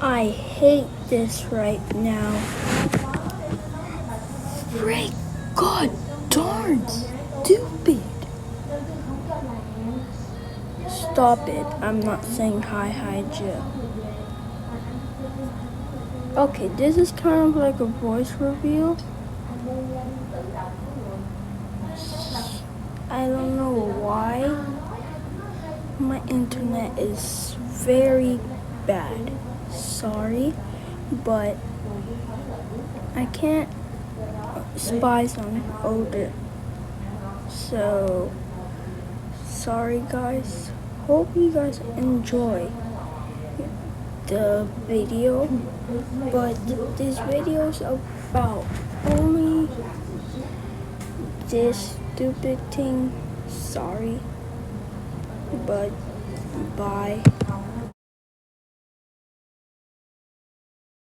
I hate this right now. Frick! God darn stupid! Stop it. I'm not saying hi, Jill. Okay, this is kind of like a voice reveal. I don't know why. My internet is very bad. Sorry, but I can't spies on older. So, sorry guys. Hope you guys enjoy the video. But this video is about only this stupid thing. Sorry. But bye.